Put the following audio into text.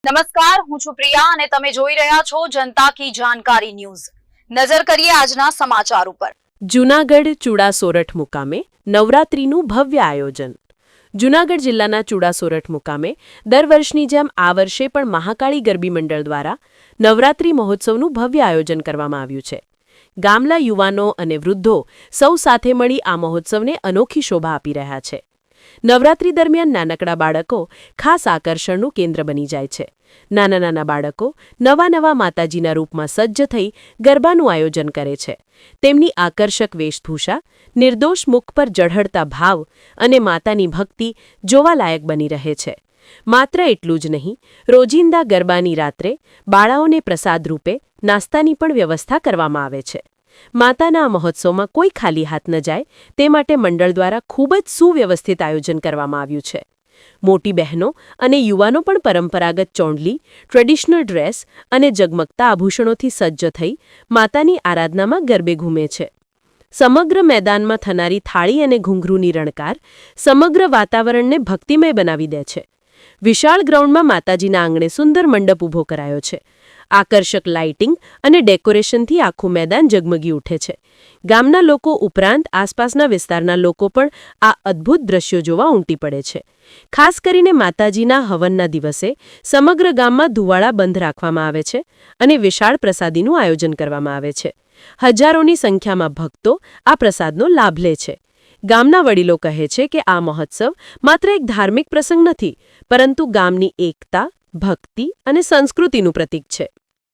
નમસ્કાર, હું છું પ્રિયા અને તમે જોઈ રહ્યા છો જનતા કી જાણકારી ન્યૂઝ। નજર કરીએ આજના સમાચાર ઉપર। જૂનાગઢ ચૂડા સોરઠ મુકામે નવરાત્રીનું ભવ્ય આયોજન। જૂનાગઢ જિલ્લાના ચૂડા સોરઠ મુકામે દર વર્ષની જેમ આ વર્ષે પણ મહાકાળી ગરબી મંડળ દ્વારા નવરાત્રી મહોત્સવનું ભવ્ય આયોજન કરવામાં આવ્યું છે। ગામના યુવાનો અને વૃદ્ધો સૌ સાથે મળી આ મહોત્સવને અનોખી શોભા આપી રહ્યા છે। નવરાત્રી દરમિયાન નાનકડા બાળકો ખાસ આકર્ષણનું કેન્દ્ર બની જાય છે। નાના નાના બાળકો નવા નવા માતાજીના રૂપમાં સજ્જ થઈ ગરબાનું આયોજન કરે છે। તેમની આકર્ષક વેશભૂષા, નિર્દોષ મુખ પર ઝળહળતા ભાવ અને માતાની ભક્તિ જોવાલાયક બની રહે છે। માત્ર એટલું જ નહીં, રોજિંદા ગરબાની રાત્રે બાળાઓને પ્રસાદ રૂપે નાસ્તાની પણ વ્યવસ્થા કરવામાં આવે છે। માતાના આ મહોત્સવમાં કોઈ ખાલી હાથ ન જાય તે માટે મંડળ દ્વારા ખૂબ જ સુવ્યવસ્થિત આયોજન કરવામાં આવ્યું છે। મોટી બહેનો અને યુવાનો પણ પરંપરાગત ચોંડલી, ટ્રેડિશનલ ડ્રેસ અને જગમગતા આભૂષણોથી સજ્જ થઈ માતાની આરાધનામાં ગરબે ઘૂમે છે। સમગ્ર મેદાનમાં થનારી થાળી અને ઘૂંઘરૂની રણકાર સમગ્ર વાતાવરણને ભક્તિમય બનાવી દે છે। વિશાળ ગ્રાઉન્ડમાં માતાજીના આંગણે સુંદર મંડપ ઊભો કરાયો છે। આકર્ષક લાઇટિંગ અને ડેકોરેશનથી આખું મેદાન ઝગમગી ઉઠે છે। ગામના લોકો ઉપરાંત આસપાસના વિસ્તારના લોકો પણ આ અદ્ભુત દ્રશ્યો જોવા ઉમટી પડે છે। ખાસ કરીને માતાજીના હવનના દિવસે સમગ્ર ગામમાં ધુવાડા બંધ રાખવામાં આવે છે અને વિશાળ પ્રસાદીનું આયોજન કરવામાં આવે છે। હજારોની સંખ્યામાં ભક્તો આ પ્રસાદનો લાભ લે છે। ગામના વડીલો કહે છે કે આ મહોત્સવ માત્ર એક ધાર્મિક પ્રસંગ નથી, પરંતુ ગામની એકતા, ભક્તિ અને સંસ્કૃતિનું પ્રતીક છે।